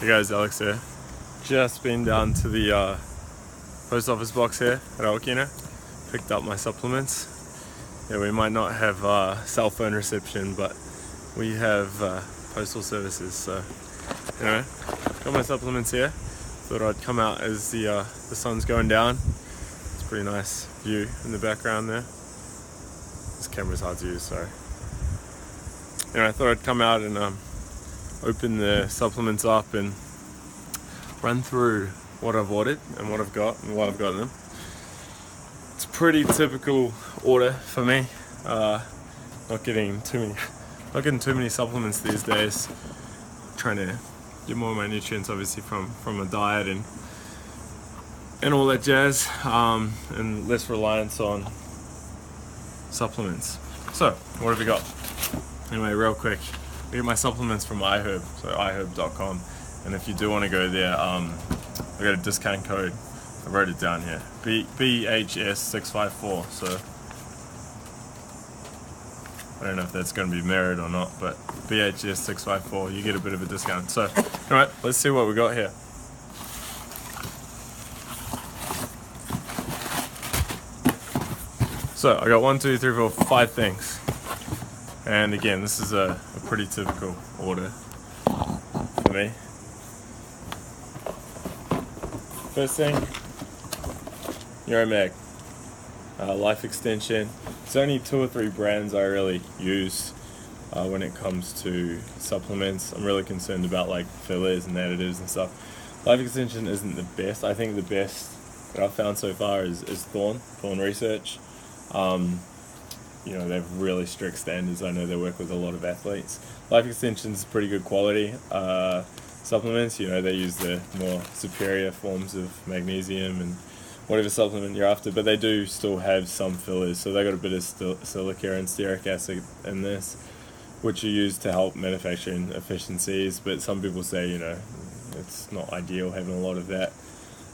Hey guys, Alex here. Just been down to the post office box here at Aokina. Picked up my supplements. Yeah, we might not have cell phone reception, but we have postal services. So, anyway, got my supplements here. Thought I'd come out as the sun's going down. It's a pretty nice view in the background there. This camera's hard to use, sorry. Anyway, I thought I'd come out and open the supplements up and run through what I've ordered and what I've got and what I've got in them. It's a pretty typical order for me. Not getting too many supplements these days. Trying to get more of my nutrients, obviously, from a diet and all that jazz, and less reliance on supplements. So, what have we got? Anyway, real quick, I get my supplements from iHerb, so iHerb.com, and if you do want to go there, I got a discount code. I wrote it down here, BHS654. So I don't know if that's going to be mirrored or not, but BHS654, you get a bit of a discount. So, all right, let's see what we got here. So I got 1, 2, 3, 4, 5 things. And again, this is a pretty typical order for me. First thing, Neuromag, life extension. There's only 2 or 3 brands I really use when it comes to supplements. I'm really concerned about like fillers and additives and stuff. Life extension isn't the best. I think the best that I've found so far is Thorne Research. You know, they have really strict standards. I know they work with a lot of athletes. Life extension's pretty good quality. Supplements, you know, they use the more superior forms of magnesium and whatever supplement you're after, but they do still have some fillers. So they got a bit of silica and stearic acid in this, which are used to help manufacturing efficiencies. But some people say, you know, it's not ideal having a lot of that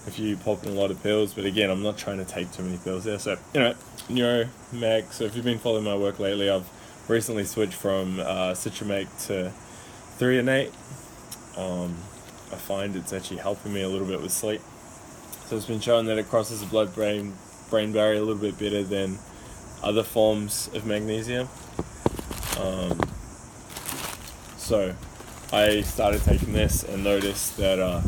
if you pop in a lot of pills. But again, I'm not trying to take too many pills there. So, you know, Neuromag. So if you've been following my work lately, I've recently switched from Citramate to Threonate. I find it's actually helping me a little bit with sleep. So it's been shown that it crosses the blood-brain barrier a little bit better than other forms of magnesium. So I started taking this and noticed that I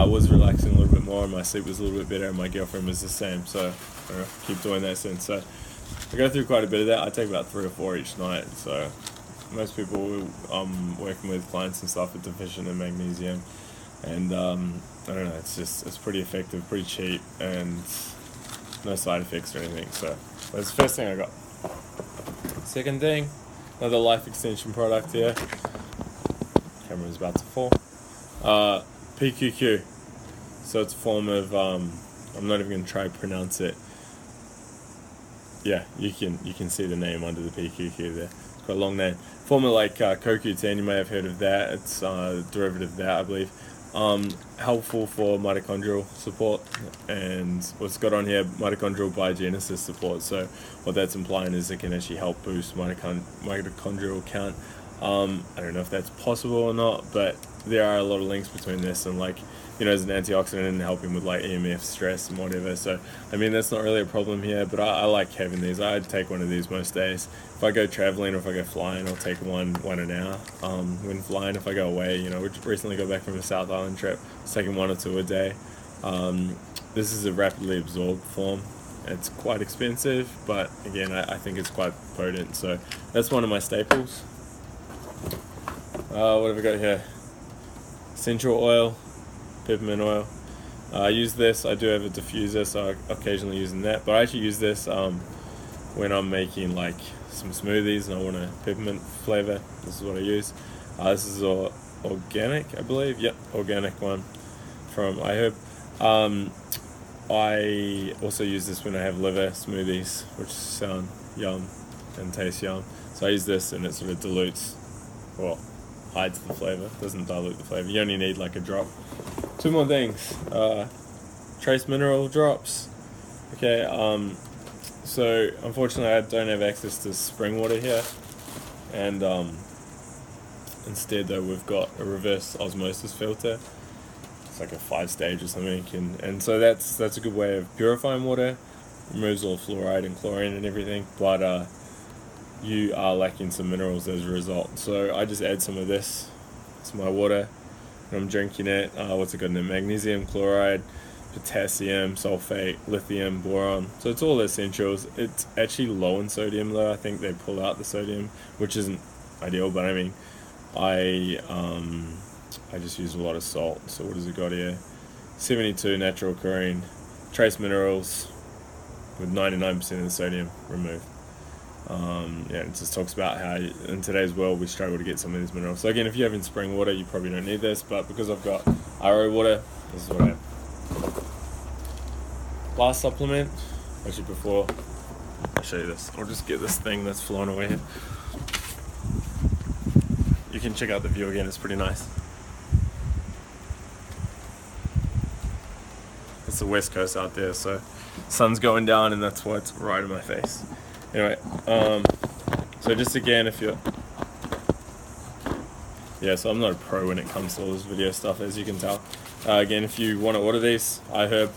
was relaxing a little bit more and my sleep was a little bit better, and my girlfriend was the same. So I keep doing that since. So I go through quite a bit of that. I take about 3 or 4 each night. So most people I'm working with, clients and stuff, are deficient in magnesium, and I don't know, it's pretty effective, pretty cheap, and no side effects or anything. So that's the first thing I got. Second thing, another life extension product here. Camera's about to fall. PQQ. So it's a form of I'm not even going to try to pronounce it. Yeah, you can see the name under the PQQ there. It's quite a long name. Form of like CoQ10, you may have heard of that. It's a derivative of that, I believe. Helpful for mitochondrial support, and what's got on here, mitochondrial biogenesis support. So what that's implying is it can actually help boost mitochondrial count. I don't know if that's possible or not, but there are a lot of links between this and, like, you know, as an antioxidant and helping with like EMF, stress and whatever. So I mean, that's not really a problem here, but I like having these. I'd take one of these most days. If I go traveling or if I go flying, I'll take one an hour. When flying, if I go away, you know, we recently got back from a South Island trip, I was taking 1 or 2 a day. This is a rapidly absorbed form. It's quite expensive, but again, I think it's quite potent. So that's one of my staples. What have we got here? Essential oil, peppermint oil. I use this. I do have a diffuser, so I occasionally using that. But I actually use this when I'm making like some smoothies and I want a peppermint flavor. This is what I use. This is organic, I believe. Yep, organic one from iHerb. I also use this when I have liver smoothies, which sound yum and taste yum. So I use this, and it sort of dilutes, well, hides the flavor, doesn't dilute the flavor. You only need like a drop. 2 more things. Trace mineral drops. Okay, so unfortunately I don't have access to spring water here, and Instead though, we've got a reverse osmosis filter. It's like a 5-stage or something, and so that's a good way of purifying water. Removes all fluoride and chlorine and everything, but you are lacking some minerals as a result. So I just add some of this to my water and I'm drinking it. What's it got in it? Magnesium chloride, potassium, sulfate, lithium, boron. So it's all the essentials. It's actually low in sodium though. I think they pull out the sodium, which isn't ideal, but I mean, I just use a lot of salt. So what has it got here? 72 natural occurring trace minerals with 99% of the sodium removed. Yeah, it just talks about how in today's world we struggle to get some of these minerals. So again, if you have in spring water, you probably don't need this, but because I've got RO water, this is what I have. Last supplement, actually before I show you this, I'll just get this thing that's flying away here. You can check out the view again, it's pretty nice. It's the west coast out there, so sun's going down and that's why it's right in my face. Anyway, so just again, if you're, yeah, so I'm not a pro when it comes to all this video stuff, as you can tell. Again, if you want to order these, iHerb,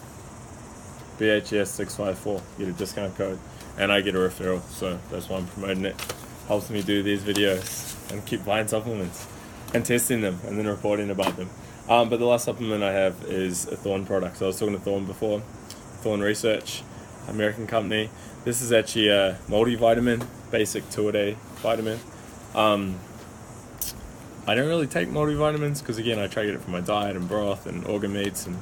BHS 654, get a discount code, and I get a referral, so that's why I'm promoting it. Helps me do these videos and keep buying supplements and testing them and then reporting about them. But the last supplement I have is a Thorne product. So I was talking to Thorne before, Thorne Research, American company. This is actually a multivitamin, basic 2-a-day vitamin. I don't really take multivitamins because again, I try to get it from my diet and broth and organ meats and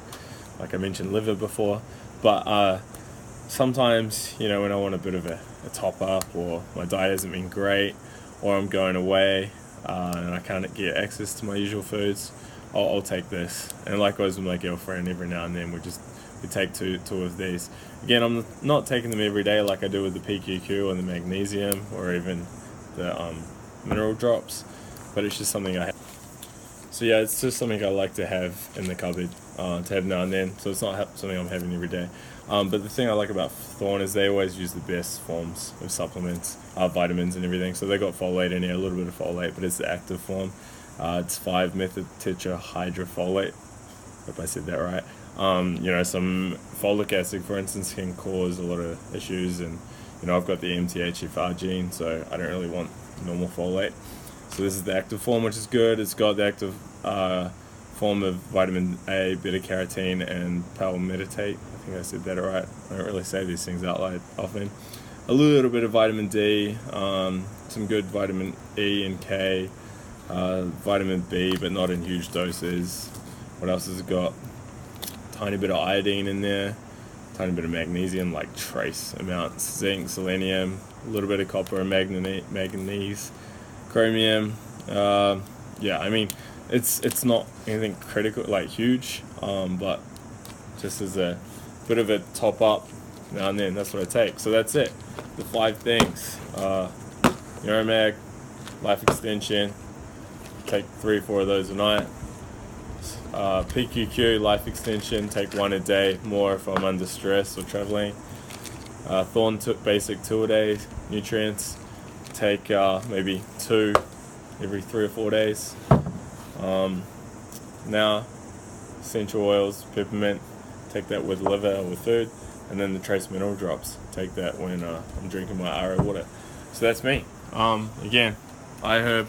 like I mentioned liver before. But sometimes, you know, when I want a bit of a top up or my diet hasn't been great or I'm going away and I can't get access to my usual foods, I'll take this. And likewise with my girlfriend, every now and then we take two of these. Again, I'm not taking them every day like I do with the PQQ or the magnesium or even the mineral drops, but it's just something I have. So yeah, it's just something I like to have in the cupboard to have now and then, so it's not something I'm having every day. But the thing I like about Thorne is they always use the best forms of supplements, vitamins and everything. So they got folate in here, a little bit of folate, but it's the active form. It's 5-methotetrahydrofolate. Hope I said that right. You know, some folic acid, for instance, can cause a lot of issues, and you know, I've got the MTHFR gene, so I don't really want normal folate. So this is the active form, which is good. It's got the active form of vitamin A, beta carotene, and palmitate. I think I said that right. I don't really say these things out loud often. A little bit of vitamin D, some good vitamin E and K, vitamin B, but not in huge doses. What else has it got? Tiny bit of iodine in there, tiny bit of magnesium, like trace amounts, zinc, selenium, a little bit of copper and manganese, chromium. Yeah, I mean, it's not anything critical, like huge, but just as a bit of a top up now and then, that's what I take. So that's it, the 5 things. Neuromag, life extension, take 3 or 4 of those a night. PQQ, life extension, take 1 a day, more if I'm under stress or traveling. Thorne basic 2-a-day nutrients, take maybe 2 every 3 or 4 days. Now, essential oils, peppermint, take that with liver or with food, and then the trace mineral drops, take that when I'm drinking my RO water. So that's me. Again, iHerb,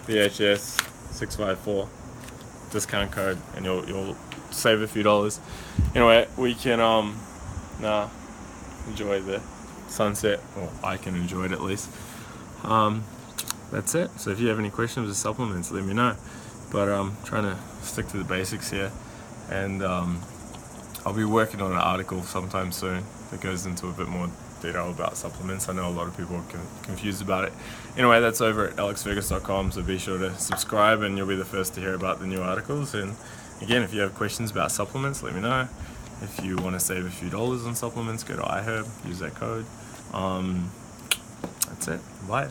BHS 654. Discount code and you'll save a few dollars. Anyway, we can enjoy the sunset, or I can enjoy it at least. That's it. So if you have any questions or supplements, let me know. But I'm trying to stick to the basics here, and I'll be working on an article sometime soon that goes into a bit more detail about supplements. I know a lot of people are confused about it. Anyway, that's over at alexfergus.com, so be sure to subscribe and you'll be the first to hear about the new articles. And again, if you have questions about supplements, let me know. If you want to save a few dollars on supplements, go to iHerb, use that code. That's it. Bye.